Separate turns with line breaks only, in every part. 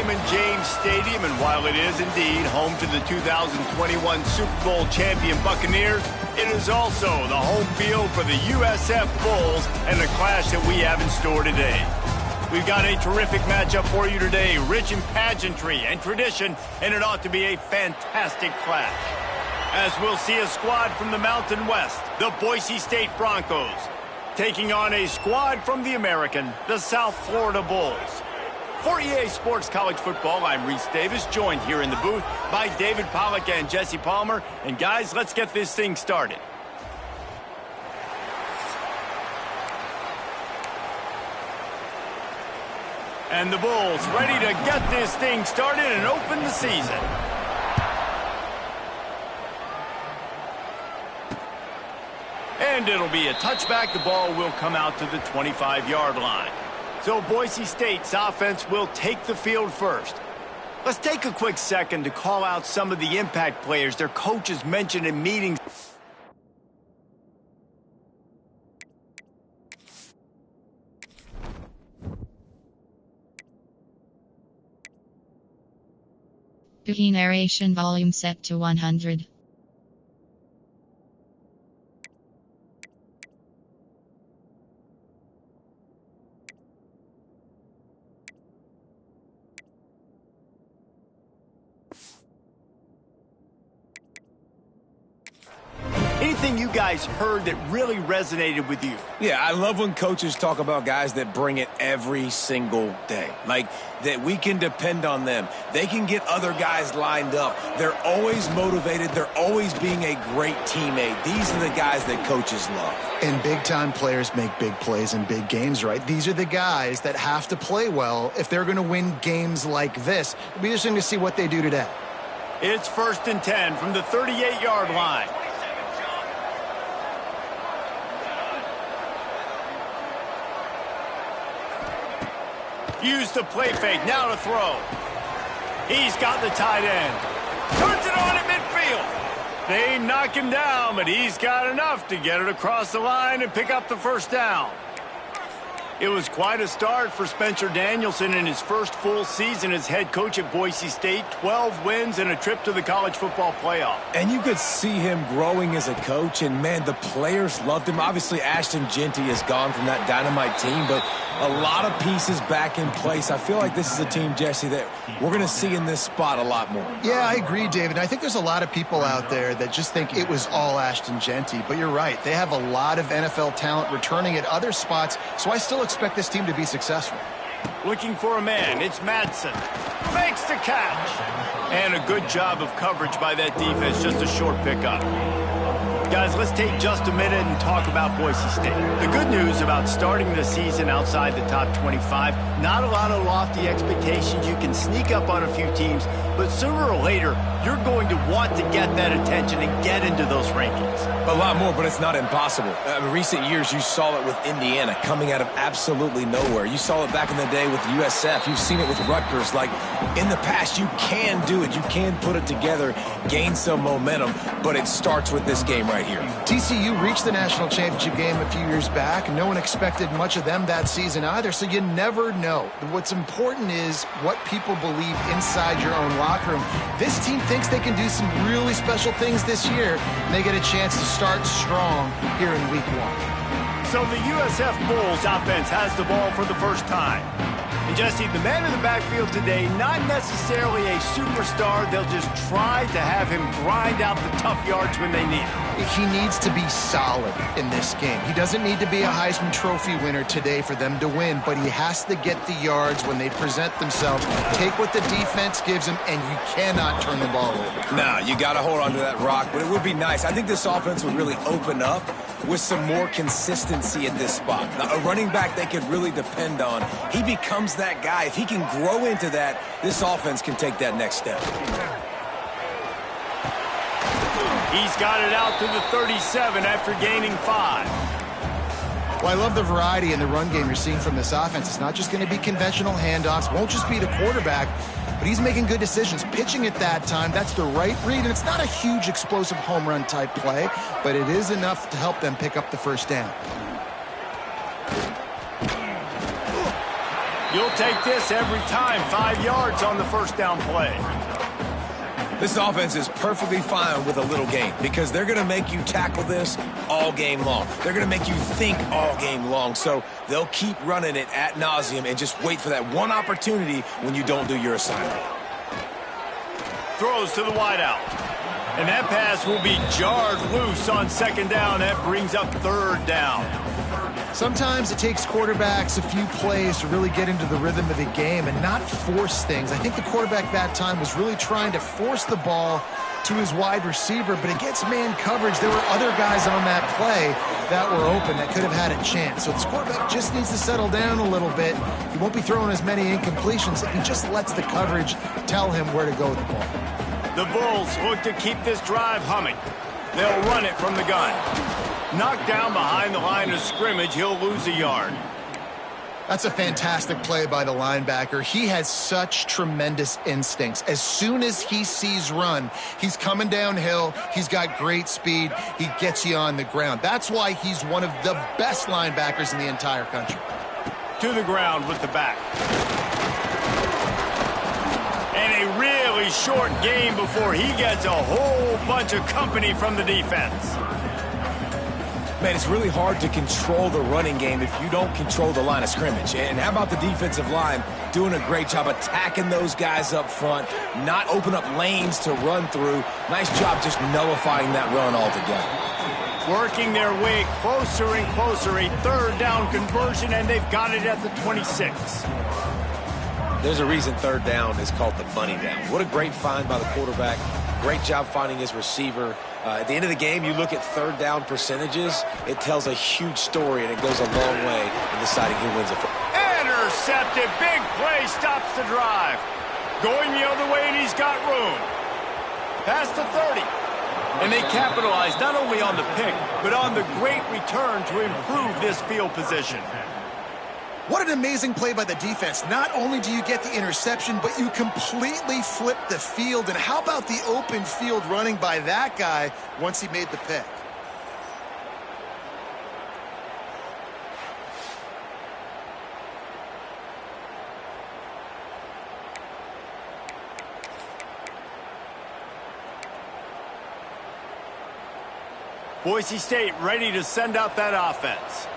Raymond James Stadium, and while it is indeed home to the 2021 Super Bowl champion Buccaneers, it is also the home field for the USF Bulls and the clash that we have in store today. We've got a terrific matchup for you today, rich in pageantry and tradition, and it ought to be a fantastic clash. As we'll see a squad from the Mountain West, the Boise State Broncos, taking on a squad from the American, the South Florida Bulls. For EA Sports College Football, I'm Reese Davis, joined here in the booth by David Pollack and Jesse Palmer. And guys, let's get this thing started. And the Bulls ready to get this thing started and open the season. And it'll be a touchback. The ball will come out to the 25-yard line. So Boise State's offense will take the field first. Let's take a quick second to call out some of the impact players their coaches mentioned in meetings.
Narration volume set to 100.
Anything you guys heard that really resonated with you?
Yeah, I love when coaches talk about guys that bring it every single day. Like, that we can depend on them. They can get other guys lined up. They're always motivated. They're always being a great teammate. These are the guys that coaches love.
And big-time players make big plays in big games, right? These are the guys that have to play well if they're going to win games like this. It'll be interesting to see what they do today.
It's 1st and 10 from the 38-yard line. Use the play fake, now to throw. He's got the tight end. Turns it on at midfield. They knock him down, but he's got enough to get it across the line and pick up the first down. It was quite a start for Spencer Danielson in his first full season as head coach at Boise State. 12 wins and a trip to the college football playoff.
And you could see him growing as a coach, and man, the players loved him. Obviously, Ashton Genty has gone from that dynamite team, but a lot of pieces back in place. I feel like this is a team, Jesse, that we're going to see in this spot a lot more.
Yeah, I agree, David. I think there's a lot of people out there that just think it was all Ashton Genty, but you're right. They have a lot of NFL talent returning at other spots, so I still expect this team to be successful.
Looking for a man, it's Madsen. Makes the catch. And a good job of coverage by that defense, just a short pickup. Guys, let's take just a minute and talk about Boise State. The good news about starting the season outside the top 25, not a lot of lofty expectations. You can sneak up on a few teams, but sooner or later, you're going to want to get that attention and get into those rankings.
A lot more, but it's not impossible. In recent years, you saw it with Indiana coming out of absolutely nowhere. You saw it back in the day with USF. You've seen it with Rutgers. Like, in the past, you can do it. You can put it together, gain some momentum, but it starts with this game right here.
TCU reached the national championship game a few years back. No one expected much of them that season either, so you never know. What's important is what people believe inside your own locker room. This team thinks they can do some really special things this year, and they get a chance to start strong here in week 1.
So the USF Bulls offense has the ball for the first time. And Jesse, the man in the backfield today, not necessarily a superstar. They'll just try to have him grind out the tough yards when they need him.
He needs to be solid in this game. He doesn't need to be a Heisman Trophy winner today for them to win, but he has to get the yards when they present themselves. Take what the defense gives him, and you cannot turn the ball over.
No, you got to hold on to that rock, but it would be nice. I think this offense would really open up with some more consistency at this spot. Now, a running back they could really depend on. He becomes that guy. If he can grow into that, this offense can take that next step.
He's got it out to the 37 after gaining 5.
Well, I love the variety in the run game you're seeing from this offense. It's not just going to be conventional handoffs. Won't just be the quarterback, but he's making good decisions. Pitching at that time, that's the right read, and it's not a huge explosive home run type play, but it is enough to help them pick up the first down.
You'll take this every time. 5 yards on the first down play.
This offense is perfectly fine with a little game because they're going to make you tackle this all game long. They're going to make you think all game long. So they'll keep running it ad nauseum and just wait for that one opportunity when you don't do your assignment.
Throws to the wideout. And that pass will be jarred loose on second down. That brings up third down.
Sometimes it takes quarterbacks a few plays to really get into the rhythm of the game and not force things. I think the quarterback that time was really trying to force the ball to his wide receiver, but against man coverage, there were other guys on that play that were open that could have had a chance. So this quarterback just needs to settle down a little bit. He won't be throwing as many incompletions if he just lets the coverage tell him where to go with the ball.
The Bulls look to keep this drive humming. They'll run it from the gun. Knocked down behind the line of scrimmage, he'll lose a yard.
That's a fantastic play by the linebacker. He has such tremendous instincts. As soon as he sees run, he's coming downhill. He's got great speed. He gets you on the ground. That's why he's one of the best linebackers in the entire country.
To the ground with the back. And a really short game before he gets a whole bunch of company from the defense.
Man, it's really hard to control the running game if you don't control the line of scrimmage. And how about the defensive line doing a great job attacking those guys up front, not open up lanes to run through. Nice job just nullifying that run altogether.
Working their way closer and closer, a third down conversion, and they've got it at the 26.
There's a reason third down is called the money down. What a great find by the quarterback. Great job finding his receiver. At the end of the game, you look at third down percentages, it tells a huge story, and it goes a long way in deciding who wins a football.
Intercepted. Big play stops the drive. Going the other way, and he's got room. Past the 30. And they capitalize not only on the pick, but on the great return to improve this field position.
What an amazing play by the defense. Not only do you get the interception, but you completely flip the field. And how about the open field running by that guy once he made the pick?
Boise State ready to send out that offense.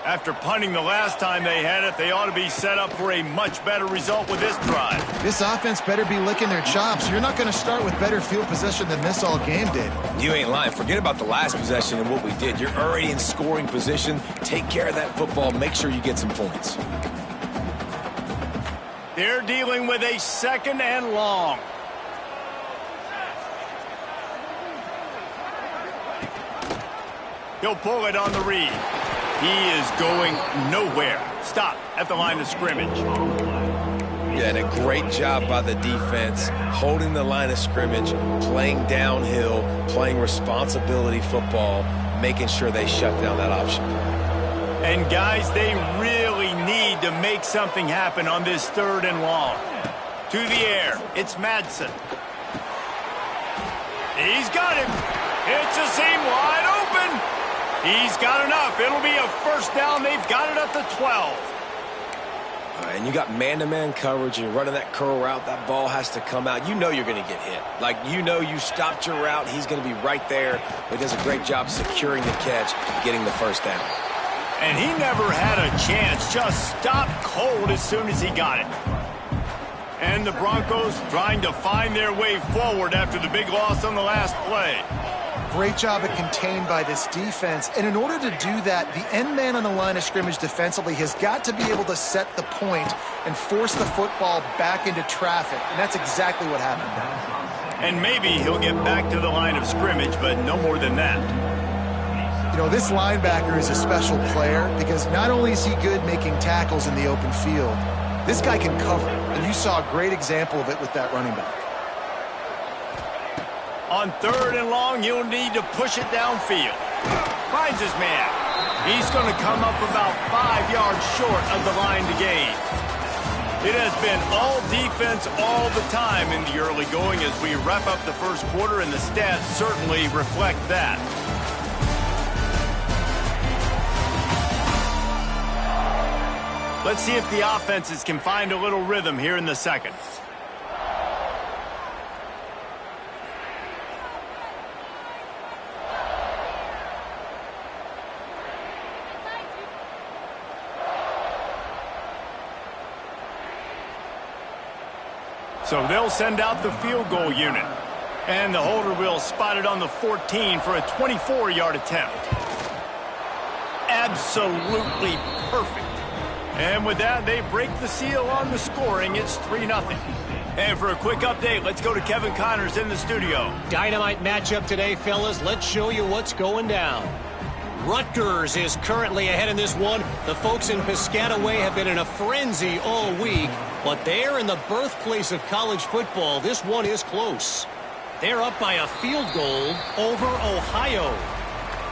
After punting the last time they had it, they ought to be set up for a much better result with this drive.
This offense better be licking their chops. You're not going to start with better field possession than this all game did.
You ain't lying. Forget about the last possession and what we did. You're already in scoring position. Take care of that football. Make sure you get some points.
They're dealing with a second and long. He'll pull it on the read. He is going nowhere. Stop at the line of scrimmage.
Yeah, and a great job by the defense, holding the line of scrimmage, playing downhill, playing responsibility football, making sure they shut down that option.
And guys, they really need to make something happen on this third and long. To the air, it's Madsen. He's got him. It's a seam wide open. He's got enough. It'll be a first down. They've got it at the 12.
And you got man-to-man coverage. You're running that curl route. That ball has to come out. You know you're going to get hit. Like, you know you stopped your route. He's going to be right there. But he does a great job securing the catch, getting the first down.
And he never had a chance. Just stopped cold as soon as he got it. And the Broncos trying to find their way forward after the big loss on the last play.
Great job at contained by this defense. And in order to do that, the end man on the line of scrimmage defensively has got to be able to set the point and force the football back into traffic. And that's exactly what happened there.
And maybe he'll get back to the line of scrimmage, but no more than that.
You know, this linebacker is a special player because not only is he good making tackles in the open field, this guy can cover. And you saw a great example of it with that running back.
On third and long, you'll need to push it downfield. Finds his man. He's going to come up about 5 yards short of the line to gain. It has been all defense all the time in the early going as we wrap up the first quarter, and the stats certainly reflect that. Let's see if the offenses can find a little rhythm here in the second. So they'll send out the field goal unit. And the holder will spot it on the 14 for a 24-yard attempt. Absolutely perfect. And with that, they break the seal on the scoring. It's 3-0. And for a quick update, let's go to Kevin Connors in the studio.
Dynamite matchup today, fellas. Let's show you what's going down. Rutgers is currently ahead in this one. The folks in Piscataway have been in a frenzy all week, but they're in the birthplace of college football. This one is close. They're up by a field goal over Ohio.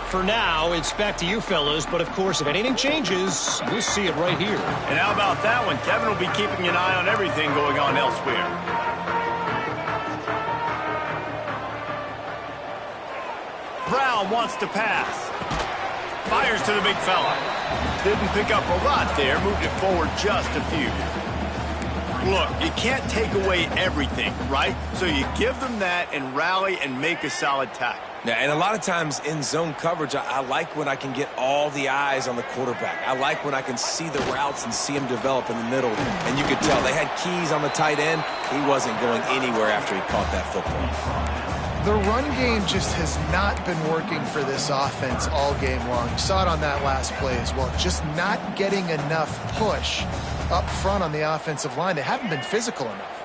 For now, it's back to you fellas, but of course, if anything changes, we'll see it right here.
And how about that one? Kevin will be keeping an eye on everything going on elsewhere. Brown wants to pass. Fires to the big fella. Didn't pick up a lot there. Moved it forward just a few. Look, you can't take away everything, right? So you give them that and rally and make a solid tackle.
Yeah, and a lot of times in zone coverage, I like when I can get all the eyes on the quarterback. I like when I can see the routes and see him develop in the middle. And you could tell they had keys on the tight end. He wasn't going anywhere after he caught that football.
The run game just has not been working for this offense all game long. You saw it on that last play as well. Just not getting enough push up front on the offensive line. They haven't been physical enough.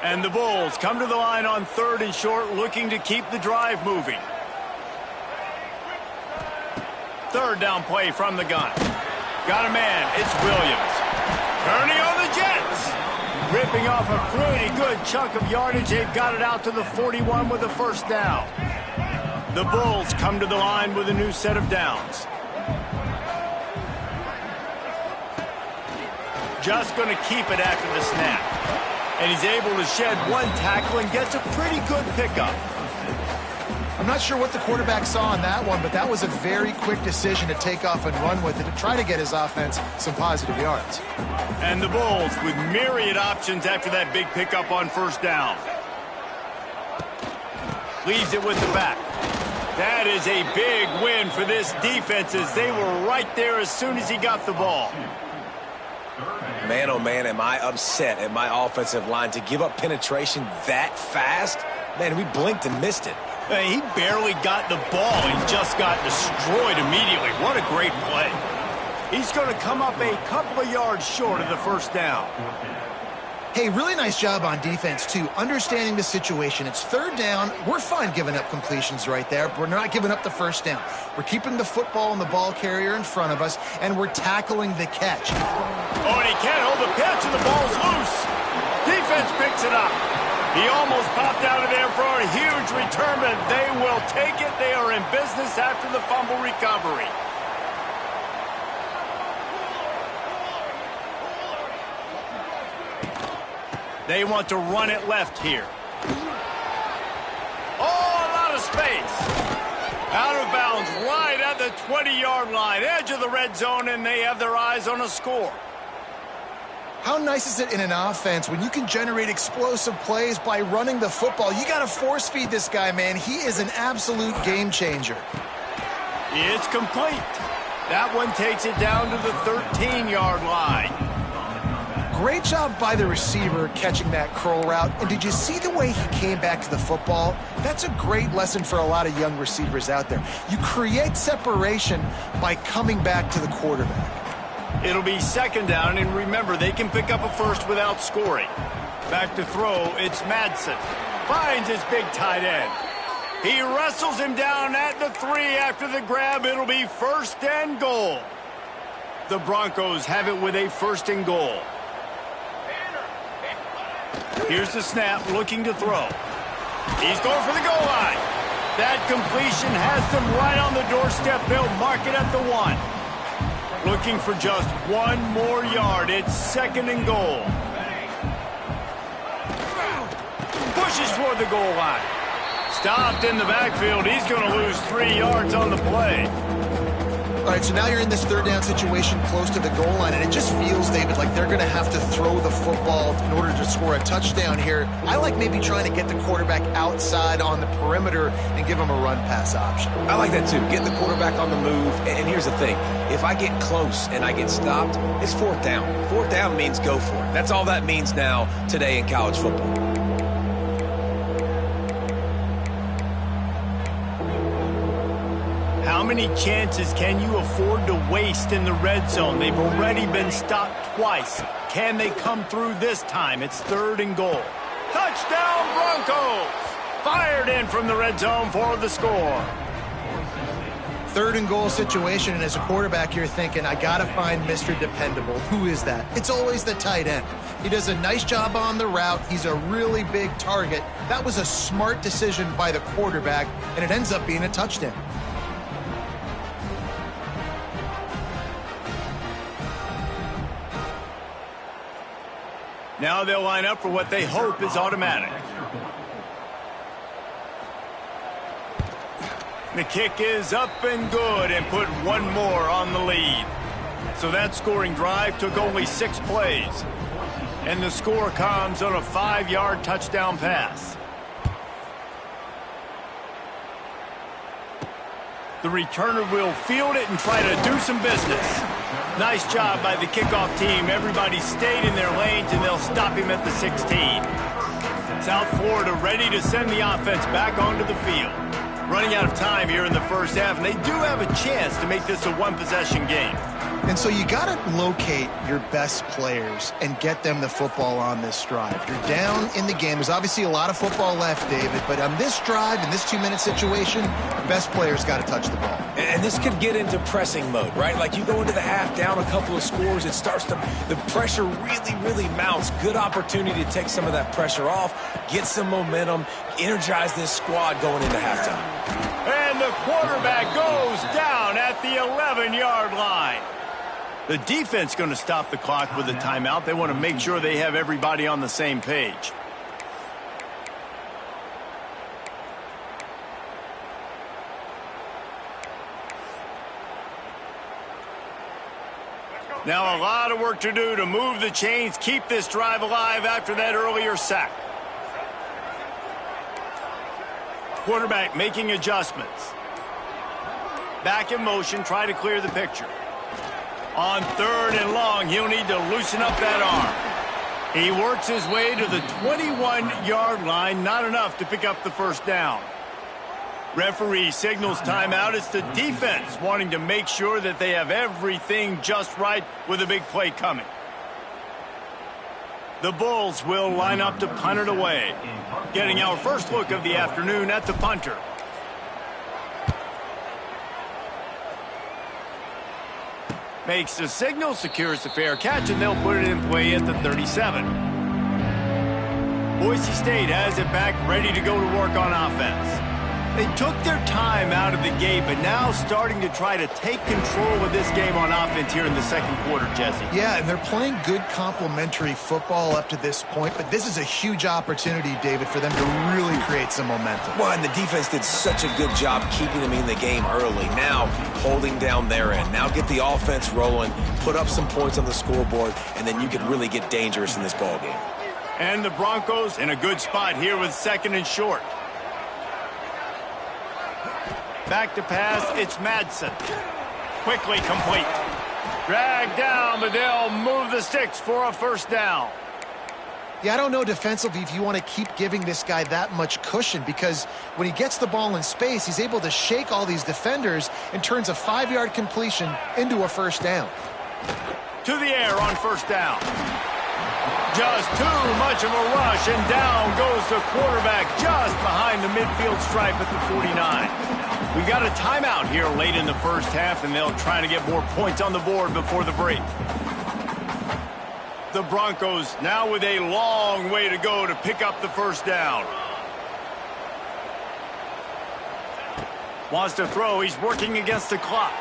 And the Bulls come to the line on 3rd and short, looking to keep the drive moving. 3rd down play from the gun. Got a man. It's Williams. Turning on the Jets. Ripping off a pretty good chunk of yardage. They've got it out to the 41 with a 1st down. The Bulls come to the line with a new set of downs. Just going to keep it after the snap. And he's able to shed one tackle and gets a pretty good pickup.
I'm not sure what the quarterback saw on that one, but that was a very quick decision to take off and run with it to try to get his offense some positive yards.
And the Bulls with myriad options after that big pickup on 1st down. Leaves it with the back. That is a big win for this defense as they were right there as soon as he got the ball.
Man, oh man, am I upset at my offensive line to give up penetration that fast? Man, we blinked and missed it.
He barely got the ball and just got destroyed immediately. What a great play. He's going to come up a couple of yards short of the 1st down.
Hey, really nice job on defense, too, understanding the situation. It's 3rd down. We're fine giving up completions right there, but we're not giving up the 1st down. We're keeping the football and the ball carrier in front of us, and we're tackling the catch.
Oh, and he can't hold the pitch, and the ball's loose. Defense picks it up. He almost popped out of there for a huge return, but they will take it. They are in business after the fumble recovery. They want to run it left here. Oh, a lot of space. Out of bounds right at the 20-yard line, edge of the red zone, and they have their eyes on a score.
How nice is it in an offense when you can generate explosive plays by running the football? You got to force feed this guy, man. He is an absolute game changer.
It's complete. That one takes it down to the 13-yard line.
Great job by the receiver catching that curl route. And did you see the way he came back to the football? That's a great lesson for a lot of young receivers out there. You create separation by coming back to the quarterback.
It'll be 2nd down, and remember, they can pick up a 1st without scoring. Back to throw, it's Madsen. Finds his big tight end. He wrestles him down at the 3 after the grab. It'll be 1st and goal. The Broncos have it with a 1st and goal. Here's the snap, looking to throw. He's going for the goal line. That completion has them right on the doorstep. They'll mark it at the 1. Looking for just one more yard. It's 2nd and goal. Pushes for the goal line. Stopped in the backfield. He's going to lose 3 yards on the play.
All right, so now you're in this third down situation close to the goal line, and it just feels, David, like they're going to have to throw the football in order to score a touchdown here. I like maybe trying to get the quarterback outside on the perimeter and give him a run-pass option.
I like that too, getting the quarterback on the move. And here's the thing, if I get close and I get stopped, it's fourth down. Fourth down means go for it. That's all that means now today in college football.
How many chances can you afford to waste in the red zone? They've already been stopped twice. Can they come through this time? It's 3rd and goal. Touchdown Broncos! Fired in from the red zone for the score.
3rd and goal situation, and as a quarterback, you're thinking, I got to find Mr. Dependable. Who is that? It's always the tight end. He does a nice job on the route. He's a really big target. That was a smart decision by the quarterback, and it ends up being a touchdown.
Now they'll line up for what they hope is automatic. The kick is up and good and put one more on the lead. So that scoring drive took only 6 plays. And the score comes on a 5-yard touchdown pass. The returner will field it and try to do some business. Nice job by the kickoff team. Everybody stayed in their lanes, and they'll stop him at the 16. South Florida ready to send the offense back onto the field. Running out of time here in the first half, and they do have a chance to make this a one-possession game.
And so you got to locate your best players and get them the football on this drive. You're down in the game. There's obviously a lot of football left, David, but on this drive, in this 2-minute situation, the best players got to touch the ball.
And this could get into pressing mode, right? Like you go into the half down a couple of scores, it starts to, the pressure really mounts. Good opportunity to take some of that pressure off, get some momentum, energize this squad going into halftime.
And the quarterback goes down at the 11-yard line. The defense going to stop the clock with a timeout. They want to make sure they have everybody on the same page. Now a lot of work to do to move the chains, keep this drive alive after that earlier sack. Quarterback making adjustments. Back in motion, try to clear the picture. On 3rd and long, he'll need to loosen up that arm. He works his way to the 21-yard line, not enough to pick up the first down. Referee signals timeout. It's the defense wanting to make sure that they have everything just right with a big play coming. The Bulls will line up to punt it away. Getting our first look of the afternoon at the punter. Makes the signal, secures the fair catch, and they'll put it in play at the 37. Boise State has it back, ready to go to work on offense. They took their time out of the gate, but now starting to try to take control of this game on offense here in the second quarter, Jesse.
Yeah, and they're playing good complementary football up to this point, but this is a huge opportunity, David, for them to really create some momentum.
Well, and the defense did such a good job keeping them in the game early. Now holding down their end. Now get the offense rolling, put up some points on the scoreboard, and then you can really get dangerous in this ball game.
And the Broncos in a good spot here with 2nd and short. Back to pass, it's Madsen. Quickly complete. Dragged down, but they'll move the sticks for a first down.
Yeah, I don't know defensively if you want to keep giving this guy that much cushion, because when he gets the ball in space, he's able to shake all these defenders and turns a 5-yard completion into a first down.
To the air on first down. Just too much of a rush, and down goes the quarterback just behind the midfield stripe at the 49. We've got a timeout here late in the first half, and they'll try to get more points on the board before the break. The Broncos now with a long way to go to pick up the first down. Wants to throw. He's working against the clock.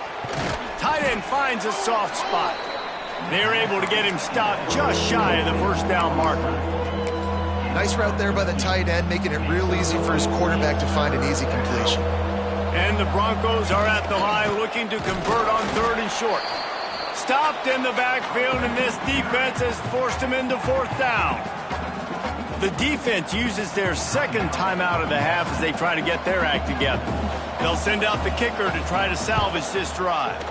Tight end finds a soft spot. They're able to get him stopped just shy of the first down marker.
Nice route there by the tight end, making it real easy for his quarterback to find an easy completion.
And the Broncos are at the line looking to convert on 3rd and short. Stopped in the backfield, and this defense has forced him into 4th down. The defense uses their second timeout of the half as they try to get their act together. They'll send out the kicker to try to salvage this drive.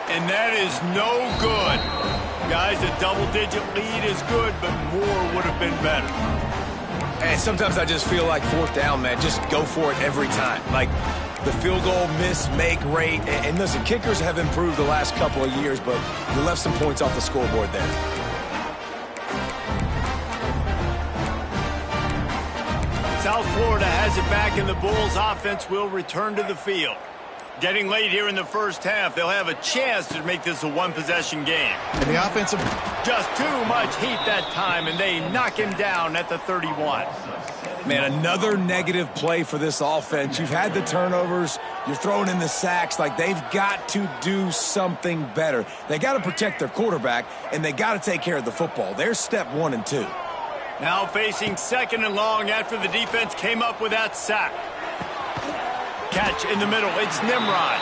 And that is no good. Guys, a double-digit lead is good, but more would have been better.
And sometimes I just feel like 4th down, man, just go for it every time. Like the field goal miss-make rate. And listen, kickers have improved the last couple of years, but you left some points off the scoreboard there.
South Florida has it back, and the Bulls offense will return to the field. Getting late here in the first half, they'll have a chance to make this a one-possession game.
And the offensive...
Just too much heat that time, and they knock him down at the 31.
Man, another negative play for this offense. You've had the turnovers. You're throwing in the sacks. Like, they've got to do something better. They got to protect their quarterback, and they got to take care of the football. There's step 1 and 2.
Now facing 2nd and long after the defense came up with that sack. Catch in the middle. It's Nimrod.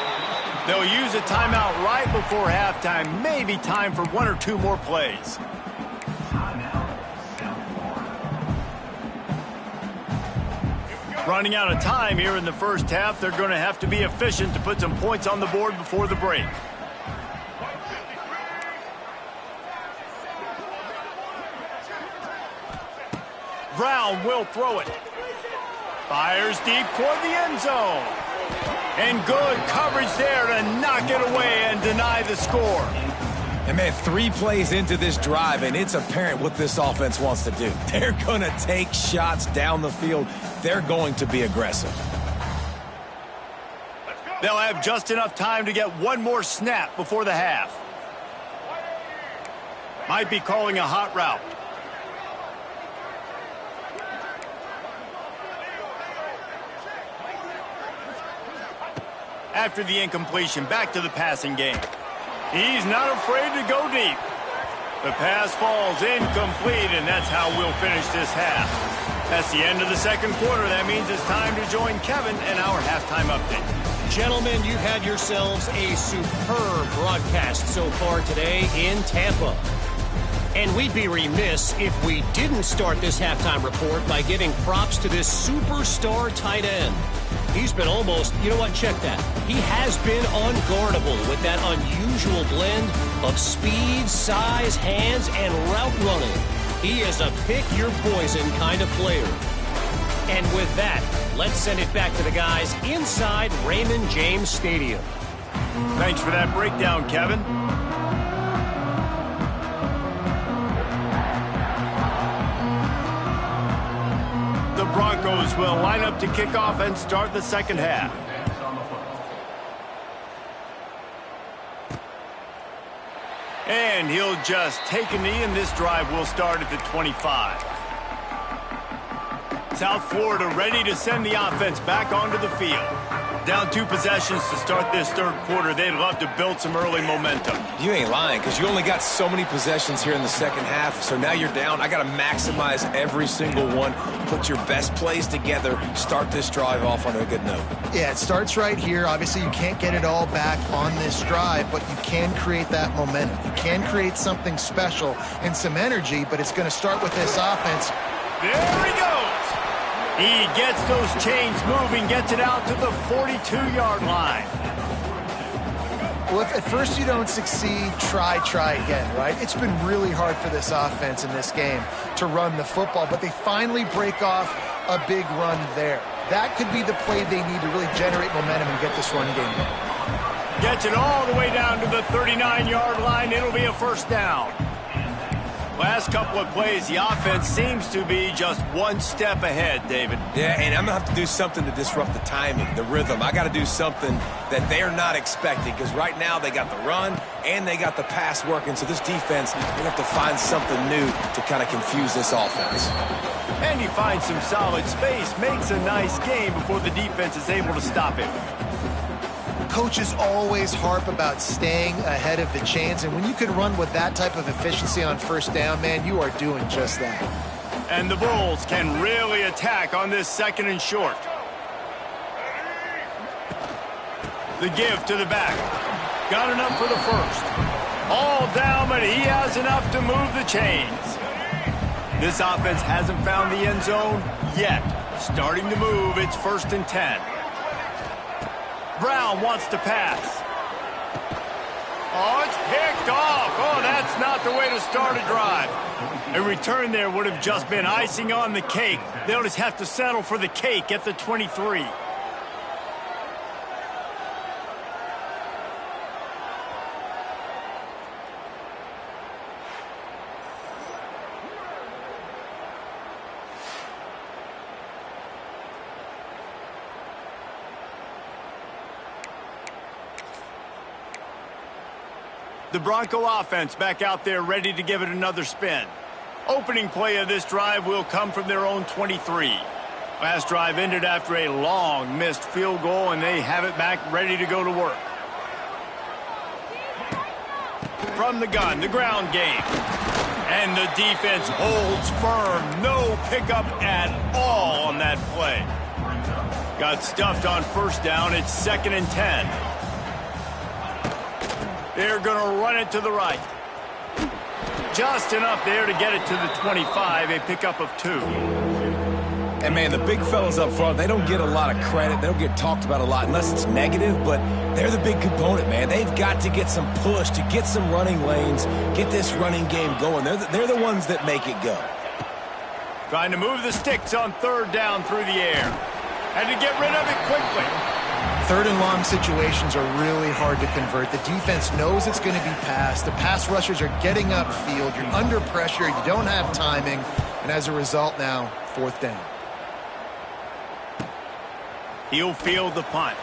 They'll use a timeout right before halftime. Maybe time for 1 or 2 more plays. Running out of time here in the first half. They're going to have to be efficient to put some points on the board before the break. Brown will throw it. Fires deep toward the end zone. And good coverage there to knock it away and deny the score.
And, man, 3 plays into this drive, and it's apparent what this offense wants to do. They're going to take shots down the field. They're going to be aggressive.
They'll have just enough time to get 1 more snap before the half. Might be calling a hot route. After the incompletion, back to the passing game. He's not afraid to go deep. The pass falls incomplete, and that's how we'll finish this half. That's the end of the second quarter. That means it's time to join Kevin and our halftime update.
Gentlemen, you've had yourselves a superb broadcast so far today in Tampa. And we'd be remiss if we didn't start this halftime report by giving props to this superstar tight end. He's been almost, you know what, check that. He has been unguardable with that unusual blend of speed, size, hands, and route running. He is a pick-your-poison kind of player. And with that, let's send it back to the guys inside Raymond James Stadium.
Thanks for that breakdown, Kevin. The Broncos will line up to kick off and start the second half. And he'll just take a knee, and this drive will start at the 25. South Florida ready to send the offense back onto the field. Down 2 possessions to start this third quarter. They'd love to build some early momentum.
You ain't lying, because you only got so many possessions here in the second half, so now you're down. I got to maximize every single one, put your best plays together, start this drive off on a good note.
Yeah, it starts right here. Obviously, you can't get it all back on this drive, but you can create that momentum. You can create something special and some energy, but it's going to start with this offense.
There he goes. He gets those chains moving, gets it out to the 42-yard line.
Well, if at first you don't succeed, try again, right? It's been really hard for this offense in this game to run the football, but they finally break off a big run there. That could be the play they need to really generate momentum and get this run game going.
Gets it all the way down to the 39-yard line. It'll be a first down. Last couple of plays, the offense seems to be just 1 step ahead, David.
Yeah, and I'm going to have to do something to disrupt the timing, the rhythm. I got to do something that they're not expecting, because right now they got the run and they got the pass working. So this defense, they're going to have to find something new to kind of confuse this offense.
And he finds some solid space, makes a nice game before the defense is able to stop him.
Coaches always harp about staying ahead of the chains, and when you can run with that type of efficiency on first down, man, you are doing just that.
And the Bulls can really attack on this 2nd and short. The give to the back. Got enough for the first. All down, but he has enough to move the chains. This offense hasn't found the end zone yet. Starting to move, it's 1st and 10. Brown wants to pass. Oh, it's picked off. Oh, that's not the way to start a drive. A return there would have just been icing on the cake. They'll just have to settle for the cake at the 23. The Bronco offense back out there ready to give it another spin. Opening play of this drive will come from their own 23. Last drive ended after a long missed field goal, and they have it back ready to go to work. From the gun, the ground game. And the defense holds firm. No pickup at all on that play. Got stuffed on 1st down. It's 2nd and 10. They're going to run it to the right. Just enough there to get it to the 25, a pickup of 2.
And, man, the big fellas up front, they don't get a lot of credit. They don't get talked about a lot unless it's negative, but they're the big component, man. They've got to get some push, to get some running lanes, get this running game going. They're the ones that make it go.
Trying to move the sticks on 3rd down through the air. Had to get rid of it quickly.
3rd and long situations are really hard to convert. The defense knows it's going to be passed. The pass rushers are getting upfield. You're under pressure. You don't have timing. And as a result now, 4th down.
He'll field the punt.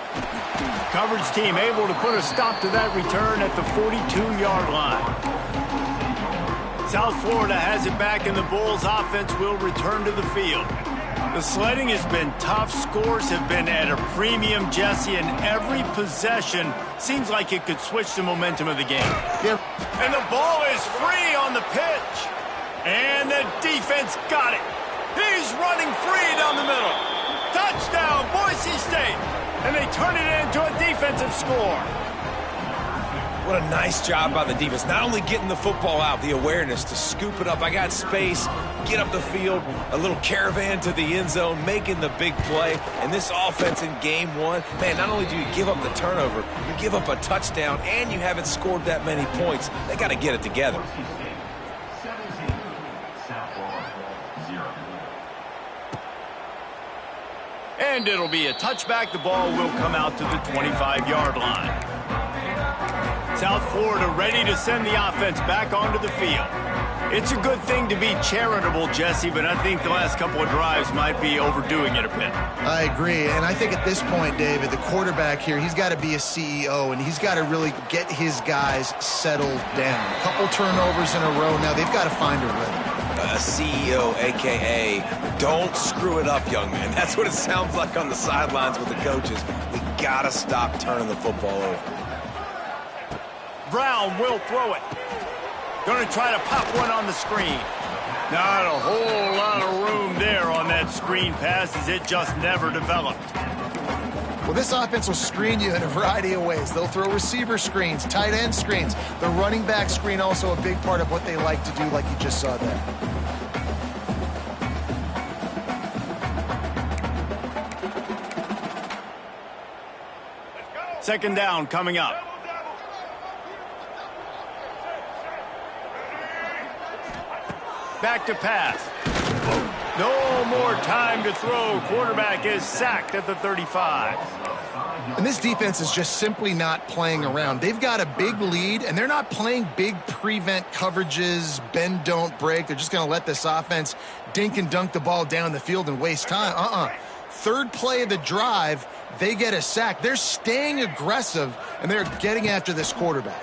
Coverage team able to put a stop to that return at the 42-yard line. South Florida has it back, and the Bulls offense will return to the field. The sledding has been tough. Scores have been at a premium, Jesse, and every possession seems like it could switch the momentum of the game.
Yep.
And the ball is free on the pitch. And the defense got it. He's running free down the middle. Touchdown, Boise State. And they turn it into a defensive score.
What a nice job by the defense. Not only getting the football out, the awareness to scoop it up. I got space, get up the field, a little caravan to the end zone, making the big play. And this offense in game 1, man, not only do you give up the turnover, you give up a touchdown, and you haven't scored that many points. They got to get it together.
And it'll be a touchback. The ball will come out to the 25-yard line. South Florida ready to send the offense back onto the field. It's a good thing to be charitable, Jesse, but I think the last couple of drives might be overdoing it a bit.
I agree, and I think at this point, David, the quarterback here, he's got to be a CEO, and he's got to really get his guys settled down. A couple turnovers in a row now. They've got to find a rhythm.
A CEO, a.k.a. don't screw it up, young man. That's what it sounds like on the sidelines with the coaches. We got to stop turning the football over.
Brown will throw it. Going to try to pop one on the screen. Not a whole lot of room there on that screen pass, as it just never developed.
Well, this offense will screen you in a variety of ways. They'll throw receiver screens, tight end screens. The running back screen also a big part of what they like to do, like you just saw there.
Second down coming up. Back to pass. No more time to throw. Quarterback is sacked at the 35.
And this defense is just simply not playing around. They've got a big lead, and they're not playing big prevent coverages, bend, don't break. They're just going to let this offense dink and dunk the ball down the field and waste time. Third play of the drive, they get a sack. They're staying aggressive, and they're getting after this quarterback.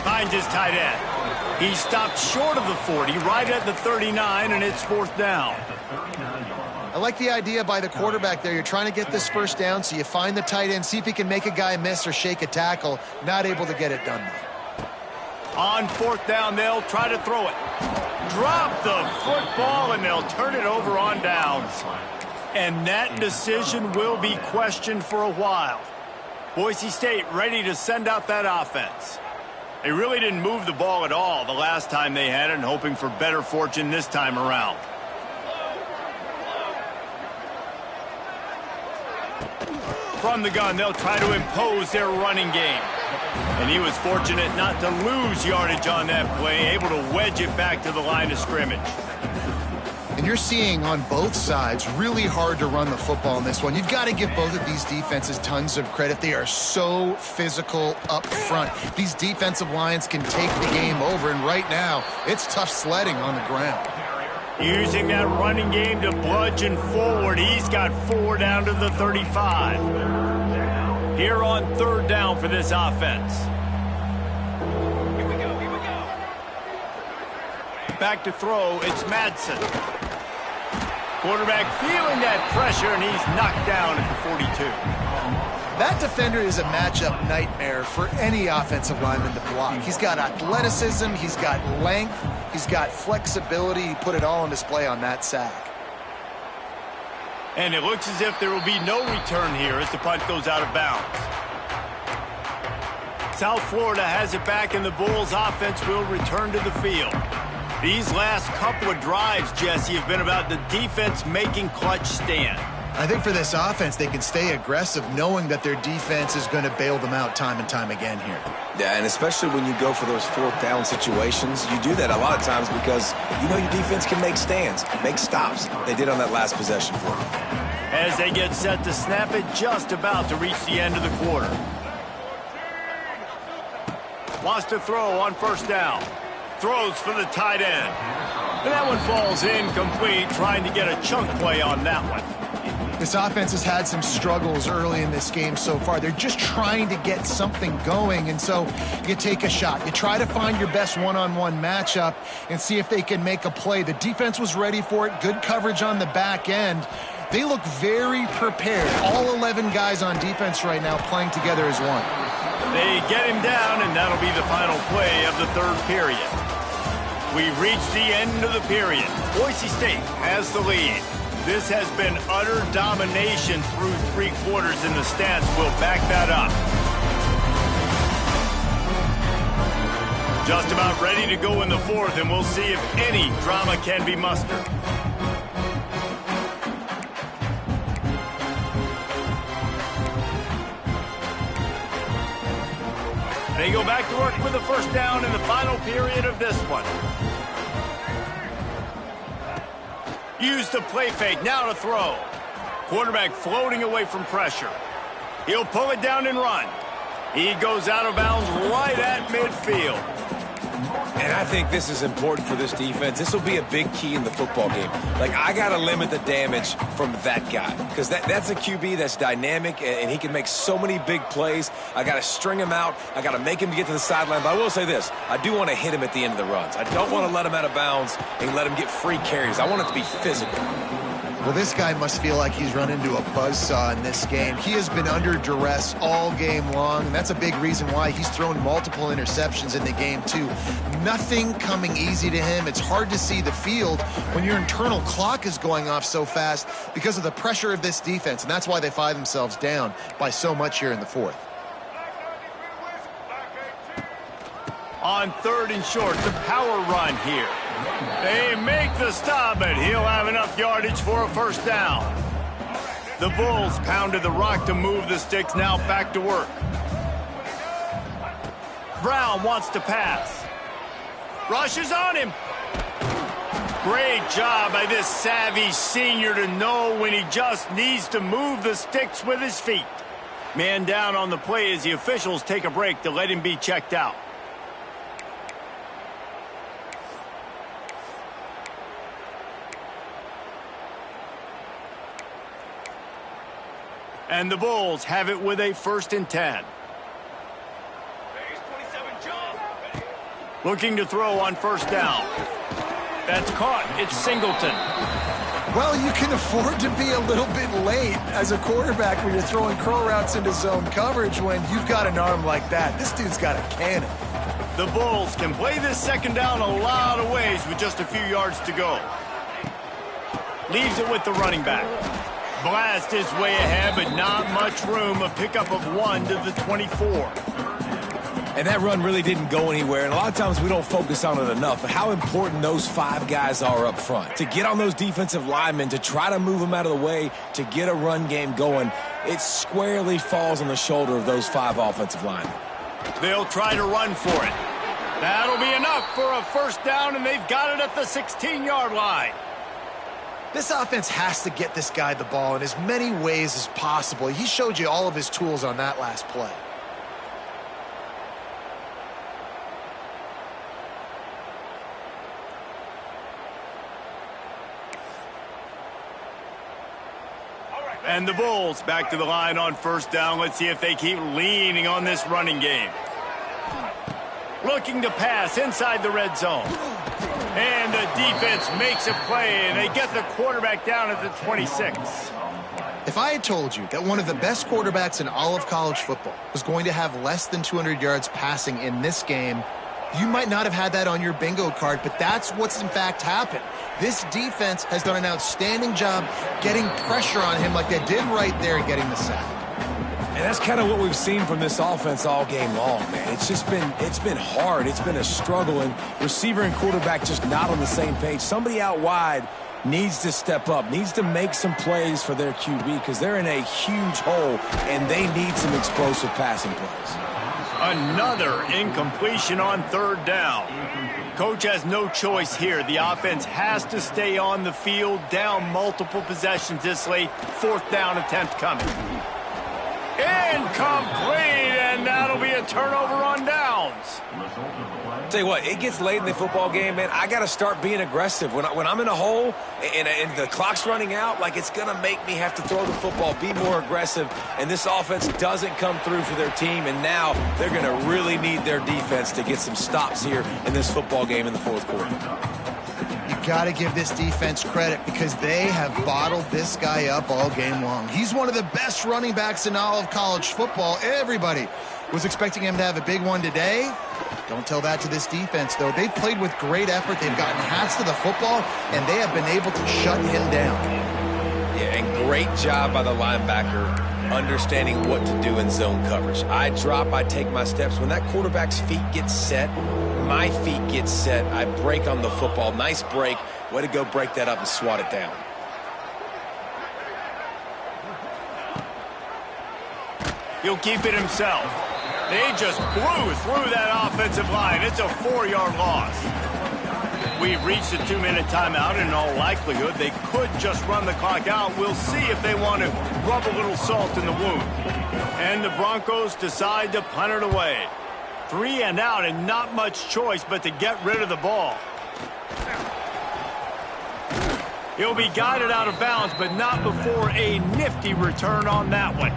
Finds his tight end. He stopped short of the 40, right at the 39, and it's 4th down.
I like the idea by the quarterback there. You're trying to get this first down, so you find the tight end, see if he can make a guy miss or shake a tackle. Not able to get it done.
On 4th down, they'll try to throw it. Drop the football, and they'll turn it over on downs. And that decision will be questioned for a while. Boise State ready to send out that offense. They really didn't move the ball at all the last time they had it, and hoping for better fortune this time around. From the gun, they'll try to impose their running game. And he was fortunate not to lose yardage on that play, able to wedge it back to the line of scrimmage.
And you're seeing on both sides really hard to run the football in this one. You've got to give both of these defenses tons of credit. They are so physical up front. These defensive lines can take the game over, and right now it's tough sledding on the ground.
Using that running game to bludgeon forward. He's got 4 down to the 35. Here on 3rd down for this offense. Back to throw, it's Madsen. Quarterback feeling that pressure, and he's knocked down at the 42.
That defender is a matchup nightmare for any offensive lineman to block. He's got athleticism, he's got length, he's got flexibility. He put it all on display on that sack.
And it looks as if there will be no return here as the punt goes out of bounds. South Florida has it back, and the Bulls offense will return to the field. These last couple of drives, Jesse, have been about the defense making clutch stand.
I think for this offense, they can stay aggressive knowing that their defense is going to bail them out time and time again here.
Yeah, and especially when you go for those 4th down situations, you do that a lot of times because you know your defense can make stands, make stops. They did on that last possession for them.
As they get set to snap it, just about to reach the end of the quarter. Wants to throw on 1st down. Throws for the tight end. And that one falls incomplete, trying to get a chunk play on that one.
This offense has had some struggles early in this game so far. They're just trying to get something going, and so you take a shot. You try to find your best one-on-one matchup and see if they can make a play. The defense was ready for it. Good coverage on the back end. They look very prepared. All 11 guys on defense right now playing together as one.
They get him down, and that'll be the final play of the 3rd period. We've reached the end of the period. Boise State has the lead. This has been utter domination through 3 quarters, and the stats will back that up. Just about ready to go in the 4th, and we'll see if any drama can be mustered. They go back to work with the 1st down in the final period of this one. Use the play fake, now to throw. Quarterback floating away from pressure. He'll pull it down and run. He goes out of bounds right at midfield.
And I think this is important for this defense. This will be a big key in the football game. Like, I got to limit the damage from that guy because that's a QB that's dynamic, and he can make so many big plays. I got to string him out. I got to make him get to the sideline. But I will say this. I do want to hit him at the end of the runs. I don't want to let him out of bounds and let him get free carries. I want it to be physical.
Well, this guy must feel like he's run into a buzzsaw in this game. He has been under duress all game long, and that's a big reason why he's thrown multiple interceptions in the game, too. Nothing coming easy to him. It's hard to see the field when your internal clock is going off so fast because of the pressure of this defense, and that's why they find themselves down by so much here in the 4th.
On 3rd and short, the power run here. They make the stop, but he'll have enough yardage for a 1st down. The Bulls pounded the rock to move the sticks, now back to work. Brown wants to pass. Rushes on him. Great job by this savvy senior to know when he just needs to move the sticks with his feet. Man down on the play as the officials take a break to let him be checked out. And the Bulls have it with a 1st and 10. Looking to throw on 1st down. That's caught. It's Singleton.
Well, you can afford to be a little bit late as a quarterback when you're throwing curl routes into zone coverage when you've got an arm like that. This dude's got a cannon.
The Bulls can play this 2nd down a lot of ways with just a few yards to go. Leaves it with the running back. Blast his way ahead, but not much room. A pickup of 1 to the 24.
And that run really didn't go anywhere, and a lot of times we don't focus on it enough, but how important those 5 guys are up front. To get on those defensive linemen, to try to move them out of the way, to get a run game going, it squarely falls on the shoulder of those 5 offensive linemen.
They'll try to run for it. That'll be enough for a first down, and they've got it at the 16-yard line.
This offense has to get this guy the ball in as many ways as possible. He showed you all of his tools on that last play.
And the Bulls back to the line on first down. Let's see if they keep leaning on this running game. Looking to pass inside the red zone. And the defense makes a play, and they get the quarterback down at the 26.
If I had told you that one of the best quarterbacks in all of college football was going to have less than 200 yards passing in this game, you might not have had that on your bingo card, but that's what's in fact happened. This defense has done an outstanding job getting pressure on him like they did right there and getting the sack.
And that's kind of what we've seen from this offense all game long, man. It's been hard. It's been a struggle, and receiver and quarterback just not on the same page. Somebody out wide needs to step up, needs to make some plays for their QB because they're in a huge hole, and they need some explosive passing plays.
Another incompletion on third down. Coach has no choice here. The offense has to stay on the field, down multiple possessions this late. Fourth down attempt coming. Incomplete, and that'll be a turnover on downs.
Tell you what, it gets late in the football game, man. I got to start being aggressive. When I'm in a hole and the clock's running out, like it's going to make me have to throw the football, be more aggressive, and this offense doesn't come through for their team, and now they're going to really need their defense to get some stops here in this football game in the fourth quarter.
You got to give this defense credit because they have bottled this guy up all game long. He's one of the best running backs in all of college football. Everybody was expecting him to have a big one today. Don't tell that to this defense, though. They've played with great effort. They've gotten hats to the football, and they have been able to shut him down.
Yeah, and great job by the linebacker understanding what to do in zone coverage. I drop, I take my steps. When that quarterback's feet get set, my feet get set. I break on the football. Nice break. Way to go break that up and swat it down.
He'll keep it himself. They just blew through that offensive line. It's a 4-yard loss. We've reached a 2-minute timeout, and in all likelihood, they could just run the clock out. We'll see if they want to rub a little salt in the wound. And the Broncos decide to punt it away. 3 and out, and not much choice but to get rid of the ball. He'll be guided out of bounds, but not before a nifty return on that one.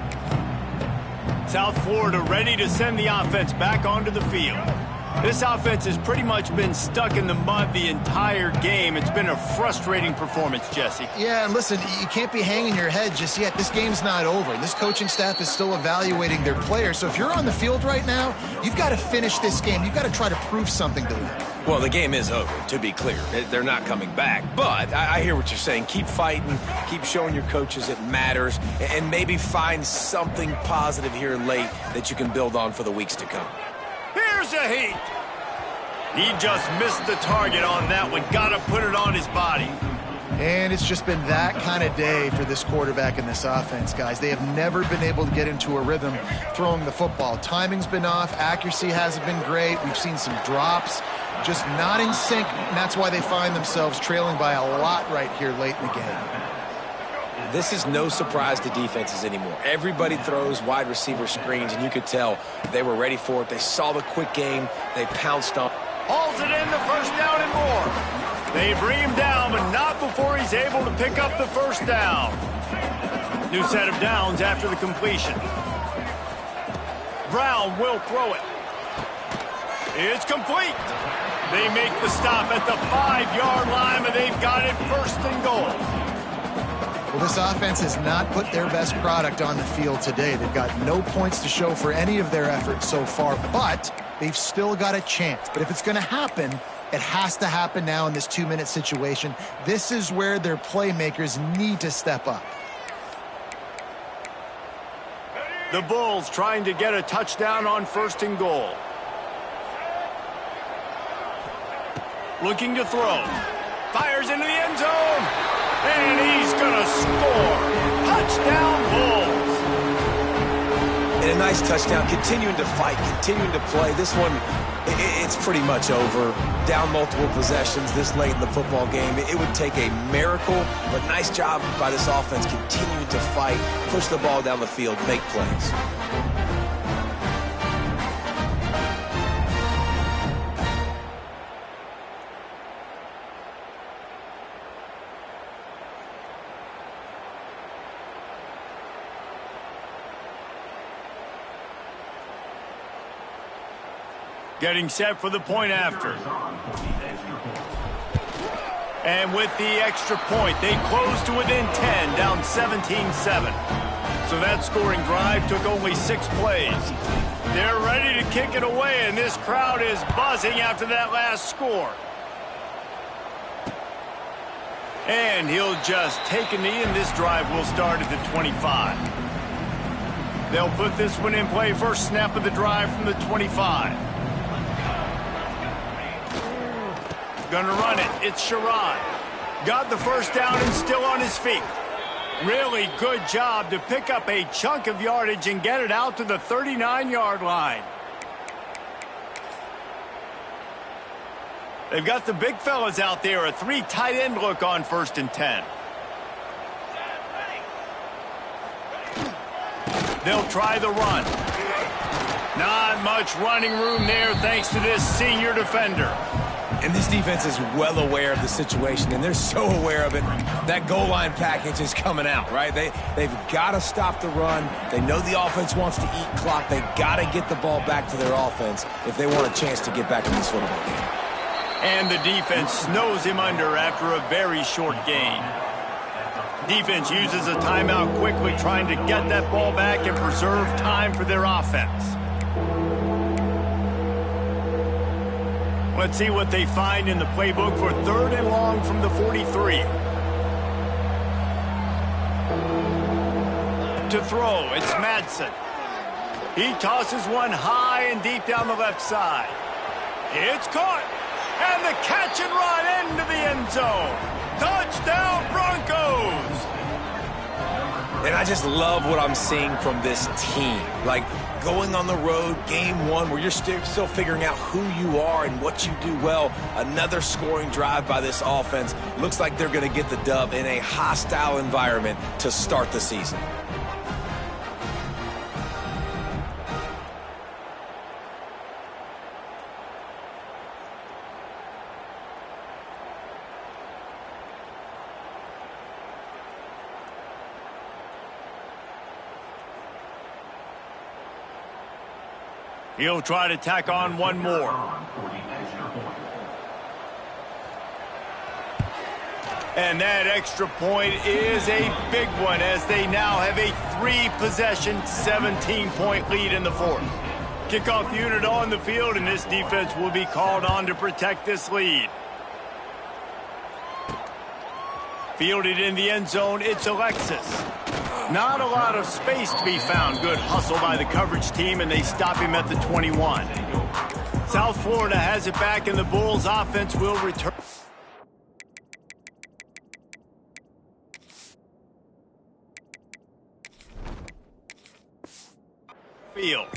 South Florida ready to send the offense back onto the field. This offense has pretty much been stuck in the mud the entire game. It's been a frustrating performance, Jesse.
Yeah, and listen, you can't be hanging your head just yet. This game's not over. This coaching staff is still evaluating their players. So if you're on the field right now, you've got to finish this game. You've got to try to prove something to them.
Well, the game is over, to be clear. They're not coming back. But I hear what you're saying. Keep fighting. Keep showing your coaches it matters. And maybe find something positive here late that you can build on for the weeks to come.
Here's a heat. He just missed the target on that one. Got to put it on his body.
And it's just been that kind of day for this quarterback and this offense, guys. They have never been able to get into a rhythm throwing the football. Timing's been off. Accuracy hasn't been great. We've seen some drops. Just not in sync, and that's why they find themselves trailing by a lot right here late in the game.
This is no surprise to defenses anymore. Everybody throws wide receiver screens, and you could tell they were ready for it. They saw the quick game. They pounced on.
Hauls it in, the first down and more. They bring him down, but not before he's able to pick up the first down. New set of downs after the completion. Brown will throw it. It's complete. They make the stop at the 5-yard line, but they've got it first and goal.
Well, this offense has not put their best product on the field today. They've got no points to show for any of their efforts so far, but they've still got a chance. But if it's going to happen, it has to happen now in this 2-minute situation. This is where their playmakers need to step up.
The Bulls trying to get a touchdown on 1st and goal. Looking to throw. Fires into the end zone. And he's going to score. Touchdown, Bulls.
And a nice touchdown. Continuing to fight, continuing to play. This one, it's pretty much over. Down multiple possessions this late in the football game. It would take a miracle, but nice job by this offense continuing to fight, push the ball down the field, make plays.
Getting set for the point after. And with the extra point, they close to within 10, down 17-7. So that scoring drive took only 6 plays. They're ready to kick it away, and this crowd is buzzing after that last score. And he'll just take a knee, and this drive will start at the 25. They'll put this one in play. First snap of the drive from the 25. Gonna run it. It's Sherrod. Got the first down and still on his feet. Really good job to pick up a chunk of yardage and get it out to the 39-yard line. They've got the big fellas out there. A 3 tight end look on 1st and 10. They'll try the run. Not much running room there thanks to this senior defender.
And this defense is well aware of the situation, and they're so aware of it. That goal line package is coming out, right? They've got to stop the run. They know the offense wants to eat clock. They got to get the ball back to their offense if they want a chance to get back in this football game.
And the defense snows him under after a very short gain. Defense uses a timeout quickly, trying to get that ball back and preserve time for their offense. Let's see what they find in the playbook for 3rd and long from the 43. To throw, it's Madsen. He tosses one high and deep down the left side. It's caught. And the catch and run into the end zone. Touchdown, Broncos!
And I just love what I'm seeing from this team. Like, going on the road, game 1, where you're still figuring out who you are and what you do well. Another scoring drive by this offense. Looks like they're going to get the dub in a hostile environment to start the season.
He'll try to tack on one more. And that extra point is a big one as they now have a 3-possession, 17-point lead in the 4th. Kickoff unit on the field, and this defense will be called on to protect this lead. Fielded in the end zone, it's Alexis. Not a lot of space to be found. Good hustle by the coverage team, and they stop him at the 21. South Florida has it back, and the Bulls offense will return. Field.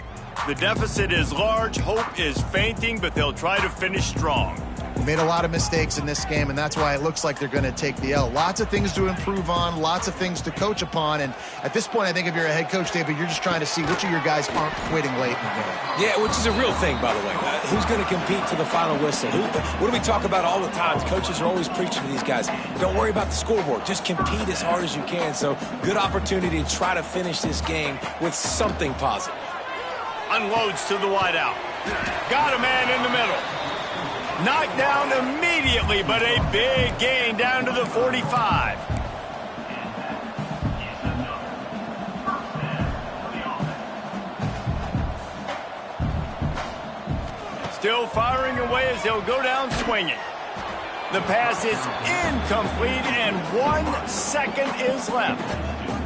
The deficit is large. Hope is fainting, but they'll try to finish strong.
They made a lot of mistakes in this game, and that's why it looks like they're going to take the L. Lots of things to improve on, lots of things to coach upon, and at this point, I think if you're a head coach, David, you're just trying to see which of your guys aren't quitting late in the game.
Yeah, which is a real thing, by the way. Who's going to compete to the final whistle? What do we talk about all the time? Coaches are always preaching to these guys. Don't worry about the scoreboard. Just compete as hard as you can. So, good opportunity to try to finish this game with something positive.
Unloads to the wideout. Got a man in the middle. Knocked down immediately, but a big gain down to the 45. Still firing away as they'll go down swinging. The pass is incomplete, and 1 second is left.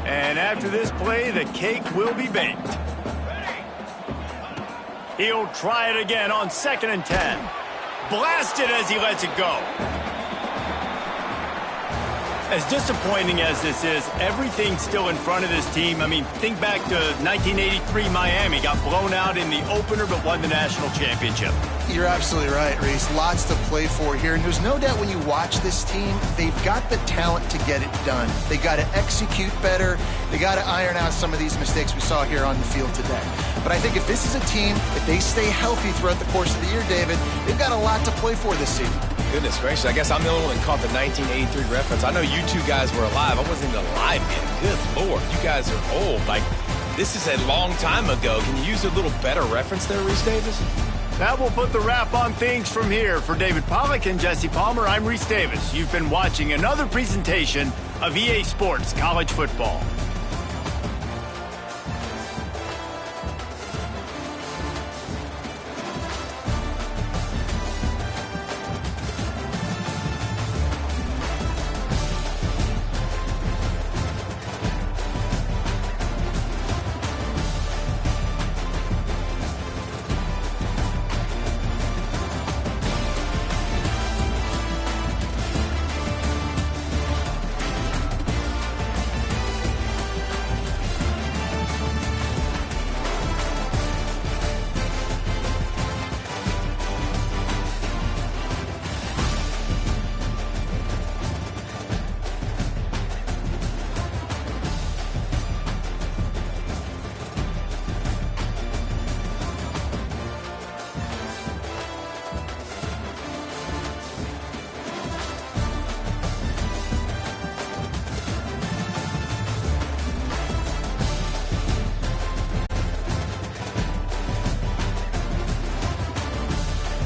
And after this play, the cake will be baked. He'll try it again on 2nd and 10. Blasted as he lets it go. As disappointing as this is, everything's still in front of this team. I mean, think back to 1983 Miami. Got blown out in the opener but won the national championship.
You're absolutely right, Reese. Lots to play for here. And there's no doubt when you watch this team, they've got the talent to get it done. They got to execute better. They got to iron out some of these mistakes we saw here on the field today. But I think if this is a team, if they stay healthy throughout the course of the year, David, they've got a lot to play for this season.
Goodness gracious, I guess I'm the only one that caught the 1983 reference. I know you two guys were alive. I wasn't even alive yet. Good Lord, you guys are old. Like, this is a long time ago. Can you use a little better reference there, Reese Davis?
That will put the wrap on things from here. For David Pollack and Jesse Palmer, I'm Reese Davis. You've been watching another presentation of EA Sports College Football.